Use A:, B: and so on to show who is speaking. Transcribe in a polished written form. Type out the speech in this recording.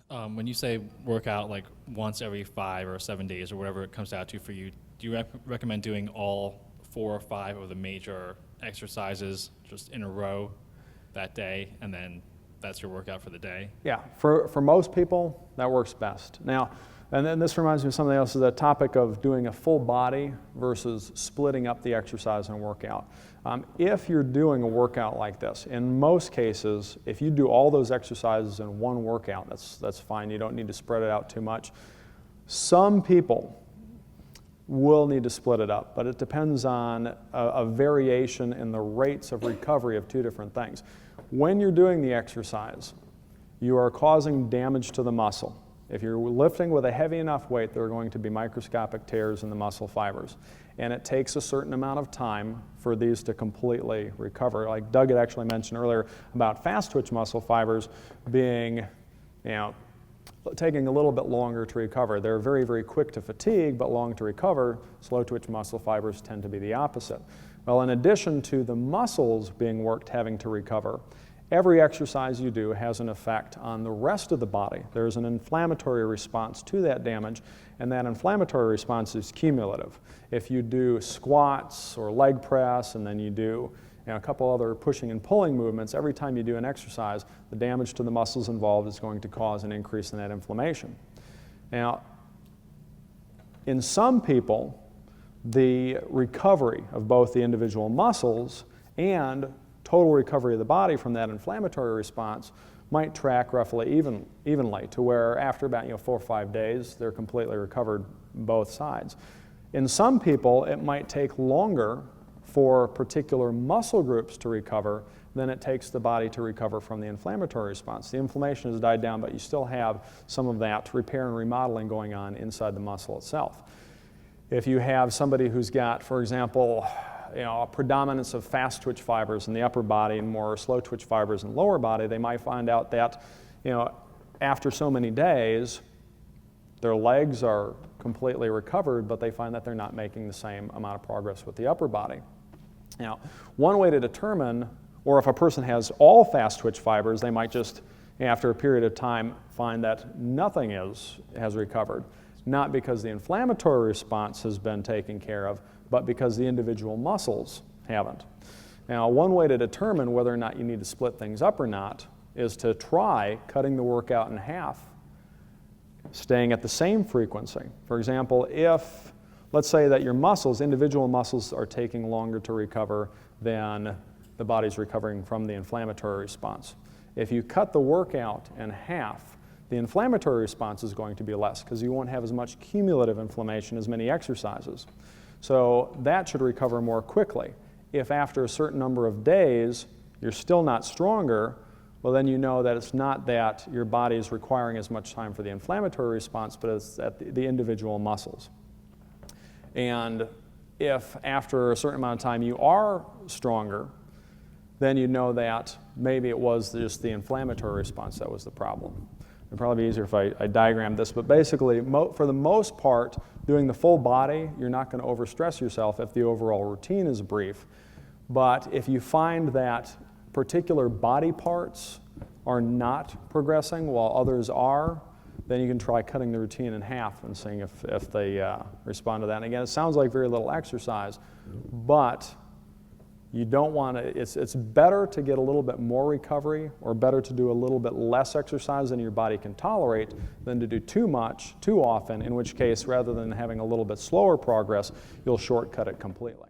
A: When you say work out like once every 5 or 7 days or whatever it comes out to for you, do you recommend doing all 4 or 5 of the major exercises just in a row that day, and then that's your workout for the day?
B: Yeah, for most people, that works best. Now, and then this reminds me of something else, is the topic of doing a full body versus splitting up the exercise and workout. If you're doing a workout like this, in most cases, if you do all those exercises in one workout, that's fine. You don't need to spread it out too much. Some people will need to split it up, but it depends on a variation in the rates of recovery of two different things. When you're doing the exercise, you are causing damage to the muscle. If you're lifting with a heavy enough weight, there are going to be microscopic tears in the muscle fibers. And it takes a certain amount of time for these to completely recover. Like Doug had actually mentioned earlier about fast twitch muscle fibers being, taking a little bit longer to recover. They're very, very quick to fatigue, but long to recover. Slow twitch muscle fibers tend to be the opposite. Well, in addition to the muscles being worked having to recover, every exercise you do has an effect on the rest of the body. There's an inflammatory response to that damage, and that inflammatory response is cumulative. If you do squats or leg press, and then you do a couple other pushing and pulling movements, every time you do an exercise, the damage to the muscles involved is going to cause an increase in that inflammation. Now, in some people, the recovery of both the individual muscles and total recovery of the body from that inflammatory response might track roughly evenly to where after about 4 or 5 days, they're completely recovered both sides. In some people, it might take longer for particular muscle groups to recover than it takes the body to recover from the inflammatory response. The inflammation has died down, but you still have some of that repair and remodeling going on inside the muscle itself. If you have somebody who's got, for example, a predominance of fast twitch fibers in the upper body and more slow twitch fibers in the lower body, they might find out that, after so many days, their legs are completely recovered, but they find that they're not making the same amount of progress with the upper body. Now, one way to determine, or if a person has all fast twitch fibers, they might just, after a period of time, find that nothing has recovered, not because the inflammatory response has been taken care of, but because the individual muscles haven't. Now, one way to determine whether or not you need to split things up or not is to try cutting the workout in half, staying at the same frequency. For example, if, let's say that your muscles, individual muscles, are taking longer to recover than the body's recovering from the inflammatory response. If you cut the workout in half, the inflammatory response is going to be less because you won't have as much cumulative inflammation as many exercises. So that should recover more quickly. If after a certain number of days you're still not stronger, well, then you know that it's not that your body is requiring as much time for the inflammatory response, but it's at the individual muscles. And if after a certain amount of time you are stronger, then you know that maybe it was just the inflammatory response that was the problem. It'd probably be easier if I diagrammed this, but basically, for the most part, doing the full body, you're not going to overstress yourself if the overall routine is brief. But if you find that particular body parts are not progressing while others are, then you can try cutting the routine in half and seeing if they respond to that. And again, it sounds like very little exercise, but you don't want to, it's better to get a little bit more recovery or better to do a little bit less exercise than your body can tolerate than to do too much, too often, in which case, rather than having a little bit slower progress, you'll shortcut it completely.